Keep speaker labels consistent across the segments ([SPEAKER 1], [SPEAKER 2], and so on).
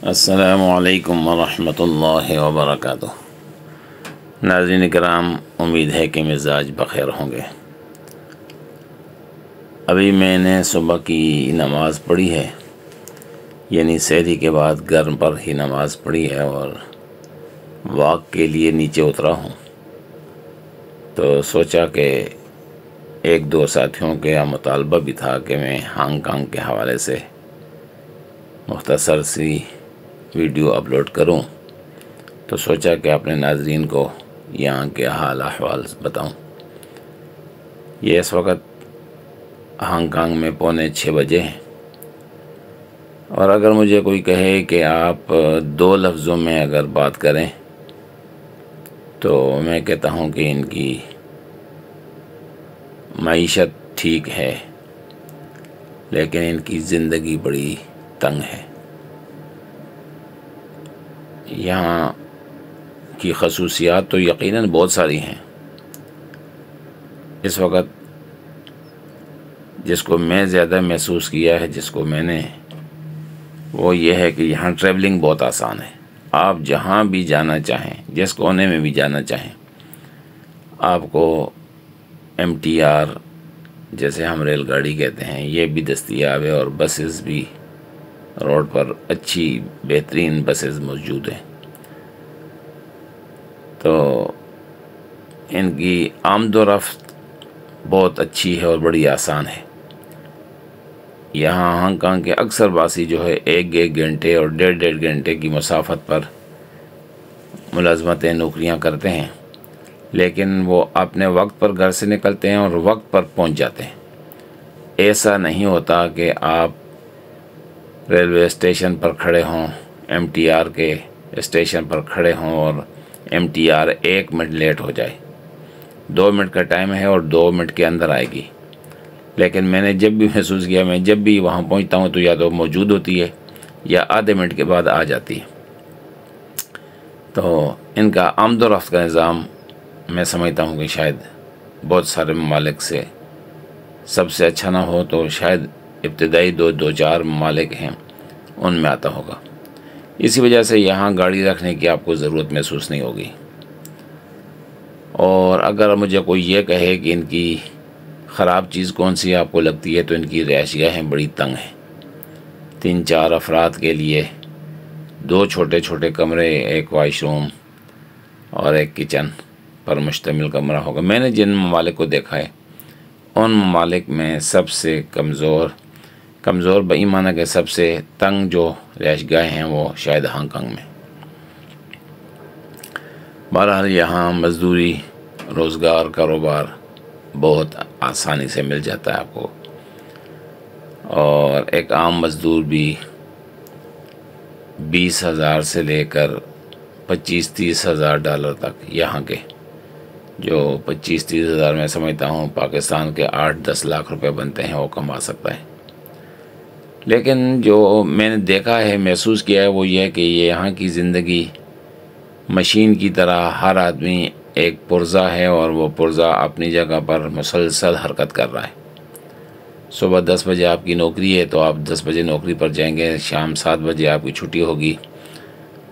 [SPEAKER 1] السلام علیکم ورحمۃ اللہ وبرکاتہ۔ ناظرین کرام، امید ہے کہ مزاج بخیر ہوں گے۔ ابھی میں نے صبح کی نماز پڑھی ہے، یعنی سحری کے بعد گھر پر ہی نماز پڑھی ہے اور واک کے لیے نیچے اترا ہوں، تو سوچا کہ ایک دو ساتھیوں کا مطالبہ بھی تھا کہ میں ہانگ کانگ کے حوالے سے مختصر سی ویڈیو اپلوڈ کروں، تو سوچا کہ اپنے ناظرین کو یہاں کے حال احوال بتاؤں۔ یہ اس وقت ہانگ کانگ میں 5:45 بجے ہیں، اور اگر مجھے کوئی کہے کہ آپ 2 لفظوں میں اگر بات کریں تو میں کہتا ہوں کہ ان کی معیشت ٹھیک ہے، لیکن ان کی زندگی بڑی تنگ ہے۔ یہاں کی خصوصیات تو یقیناً بہت ساری ہیں۔ اس وقت جس کو میں زیادہ محسوس کیا ہے، جس کو میں نے، وہ یہ ہے کہ یہاں ٹریولنگ بہت آسان ہے۔ آپ جہاں بھی جانا چاہیں، جس کونے میں بھی جانا چاہیں، آپ کو MTR جیسے ہم ریل گاڑی کہتے ہیں، یہ بھی دستیاب ہے، اور بسز بھی روڈ پر اچھی بہترین بسز موجود ہیں۔ تو ان کی آمد و رفت بہت اچھی ہے اور بڑی آسان ہے۔ یہاں ہانگ کانگ کے اکثر باسی جو ہے 1 گھنٹے اور 1.5 گھنٹے کی مسافت پر ملازمتیں، نوکریاں کرتے ہیں، لیکن وہ اپنے وقت پر گھر سے نکلتے ہیں اور وقت پر پہنچ جاتے ہیں۔ ایسا نہیں ہوتا کہ آپ ریلوے اسٹیشن پر کھڑے ہوں، MTR کے اسٹیشن پر کھڑے ہوں اور MTR 1 منٹ لیٹ ہو جائے۔ 2 منٹ کا ٹائم ہے اور 2 منٹ کے اندر آئے گی، لیکن میں نے جب بھی محسوس کیا، میں جب بھی وہاں پہنچتا ہوں تو یا تو موجود ہوتی ہے یا آدھے منٹ کے بعد آ جاتی ہے۔ تو ان کا آمد و رفت کا نظام میں سمجھتا ہوں کہ شاید بہت سارے ممالک سے سب سے اچھا نہ ہو تو شاید ابتدائی 2-4 ممالک ہیں ان میں آتا ہوگا۔ اسی وجہ سے یہاں گاڑی رکھنے کی آپ کو ضرورت محسوس نہیں ہوگی۔ اور اگر مجھے کوئی یہ کہے کہ ان کی خراب چیز کون سی آپ کو لگتی ہے، تو ان کی رہائش گاہیں بڑی تنگ ہیں۔ 3-4 افراد کے لیے 2 چھوٹے چھوٹے کمرے، 1 واش روم اور 1 کچن پر مشتمل کمرہ ہوگا۔ میں نے جن ممالک کو دیکھا ہے، ان ممالک میں سب سے کمزور بےایمانہ کے سب سے تنگ جو رہائش گاہیں ہیں وہ شاید ہانگ کانگ میں۔ بہرحال یہاں مزدوری، روزگار، کاروبار بہت آسانی سے مل جاتا ہے آپ کو، اور ایک عام مزدور بھی 20,000 سے لے کر 25-30 ہزار ڈالر تک، یہاں کے جو 25-30 ہزار میں سمجھتا ہوں پاکستان کے 8-10 لاکھ روپے بنتے ہیں، وہ کما سکتا ہے۔ لیکن جو میں نے دیکھا ہے، محسوس کیا ہے، وہ یہ ہے کہ یہاں کی زندگی مشین کی طرح، ہر آدمی ایک پرزہ ہے اور وہ پرزہ اپنی جگہ پر مسلسل حرکت کر رہا ہے۔ صبح 10 بجے آپ کی نوکری ہے تو آپ 10 بجے نوکری پر جائیں گے، شام 7 بجے آپ کی چھٹی ہوگی،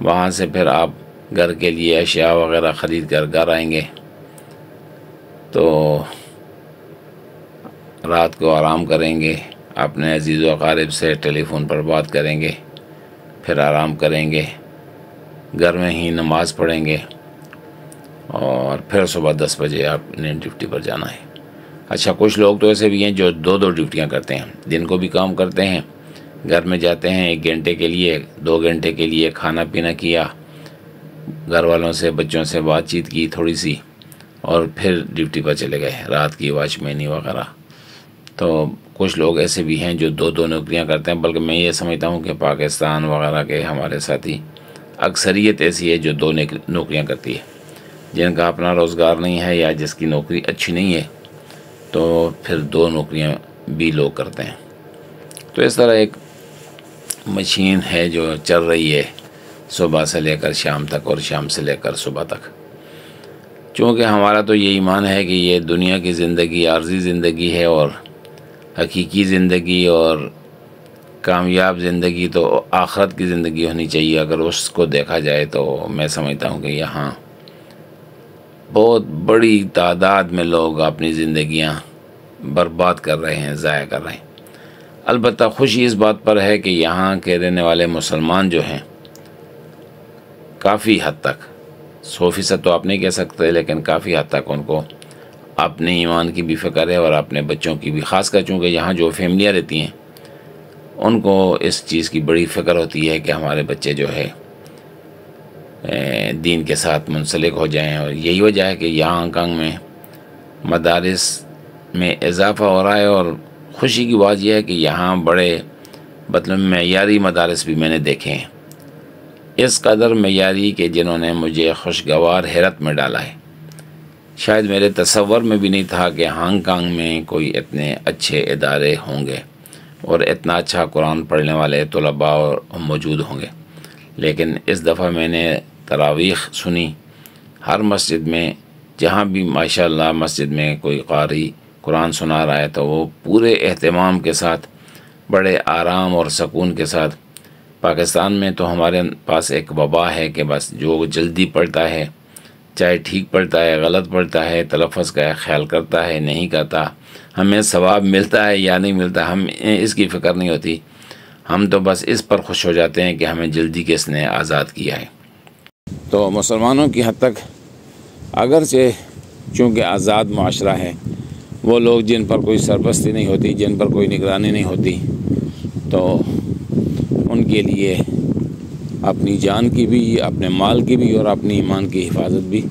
[SPEAKER 1] وہاں سے پھر آپ گھر کے لیے اشیاء وغیرہ خرید کر گھر آئیں گے، تو رات کو آرام کریں گے، اپنے عزیز و اقارب سے ٹیلی فون پر بات کریں گے، پھر آرام کریں گے، گھر میں ہی نماز پڑھیں گے، اور پھر صبح 10 بجے آپ نے ڈیوٹی پر جانا ہے۔ اچھا، کچھ لوگ تو ایسے بھی ہیں جو 2 ڈیوٹیاں کرتے ہیں، دن کو بھی کام کرتے ہیں، گھر میں جاتے ہیں 1 گھنٹے کے لیے، 2 گھنٹے کے لیے کھانا پینا کیا، گھر والوں سے، بچوں سے بات چیت کی تھوڑی سی، اور پھر ڈیوٹی پر چلے گئے، رات کی واچ مینی وغیرہ۔ تو کچھ لوگ ایسے بھی ہیں جو 2 نوکریاں کرتے ہیں، بلکہ میں یہ سمجھتا ہوں کہ پاکستان وغیرہ کے ہمارے ساتھی اکثریت ایسی ہے جو 2 نوکریاں کرتی ہے، جن کا اپنا روزگار نہیں ہے یا جس کی نوکری اچھی نہیں ہے، تو پھر 2 نوکریاں بھی لوگ کرتے ہیں۔ تو اس طرح ایک مشین ہے جو چل رہی ہے صبح سے لے کر شام تک اور شام سے لے کر صبح تک۔ چونکہ ہمارا تو یہ ایمان ہے کہ یہ دنیا کی زندگی عارضی زندگی ہے، اور حقیقی زندگی اور کامیاب زندگی تو آخرت کی زندگی ہونی چاہیے. اگر اس کو دیکھا جائے تو میں سمجھتا ہوں کہ یہاں بہت بڑی تعداد میں لوگ اپنی زندگیاں برباد کر رہے ہیں، ضائع کر رہے ہیں. البتہ خوشی اس بات پر ہے کہ یہاں کے رہنے والے مسلمان جو ہیں کافی حد تک، 100% تو آپ نہیں کہہ سکتے، لیکن کافی حد تک ان کو اپنے ایمان کی بھی فکر ہے اور اپنے بچوں کی بھی، خاص کر چونکہ یہاں جو فیملیاں رہتی ہیں ان کو اس چیز کی بڑی فکر ہوتی ہے کہ ہمارے بچے جو ہے دین کے ساتھ منسلک ہو جائیں. اور یہی وجہ ہے کہ یہاں ہانگ کانگ میں مدارس میں اضافہ ہو رہا ہے. اور خوشی کی بات یہ ہے کہ یہاں بڑے مطلب معیاری مدارس بھی میں نے دیکھے ہیں، اس قدر معیاری کہ جنہوں نے مجھے خوشگوار حیرت میں ڈالا ہے. شاید میرے تصور میں بھی نہیں تھا کہ ہانگ کانگ میں کوئی اتنے اچھے ادارے ہوں گے اور اتنا اچھا قرآن پڑھنے والے طلباء موجود ہوں گے. لیکن اس دفعہ میں نے تراویح سنی ہر مسجد میں، جہاں بھی ماشاءاللہ مسجد میں کوئی قاری قرآن سنا رہا ہے تو وہ پورے اہتمام کے ساتھ، بڑے آرام اور سکون کے ساتھ. پاکستان میں تو ہمارے پاس ایک وبا ہے کہ بس جو جلدی پڑھتا ہے، چاہے ٹھیک پڑھتا ہے غلط پڑھتا ہے، تلفظ کا خیال کرتا ہے نہیں کرتا، ہمیں ثواب ملتا ہے یا نہیں ملتا، ہم اس کی فکر نہیں ہوتی. ہم تو بس اس پر خوش ہو جاتے ہیں کہ ہمیں جلدی کس نے آزاد کیا ہے. تو مسلمانوں کی حد تک اگرچہ چونکہ آزاد معاشرہ ہے، وہ لوگ جن پر کوئی سرپرستی نہیں ہوتی، جن پر کوئی نگرانی نہیں ہوتی، تو ان کے لیے اپنی جان کی بھی، اپنے مال کی بھی اور اپنی ایمان کی حفاظت بھی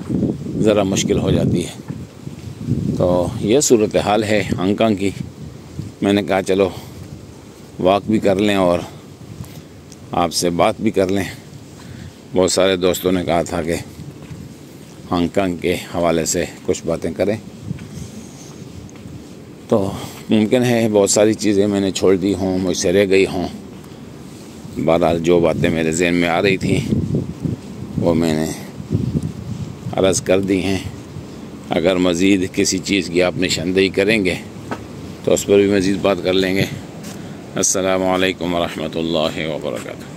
[SPEAKER 1] ذرا مشکل ہو جاتی ہے. تو یہ صورتحال ہے ہانگ کانگ کی. میں نے کہا چلو واک بھی کر لیں اور آپ سے بات بھی کر لیں. بہت سارے دوستوں نے کہا تھا کہ ہانگ کانگ کے حوالے سے کچھ باتیں کریں، تو ممکن ہے بہت ساری چیزیں میں نے چھوڑ دی ہوں، مجھ سے رہ گئی ہوں. بہرحال جو باتیں میرے ذہن میں آ رہی تھیں وہ میں نے عرض کر دی ہیں. اگر مزید کسی چیز کی آپ نشاندہی کریں گے تو اس پر بھی مزید بات کر لیں گے. السلام علیکم ورحمۃ اللہ وبرکاتہ.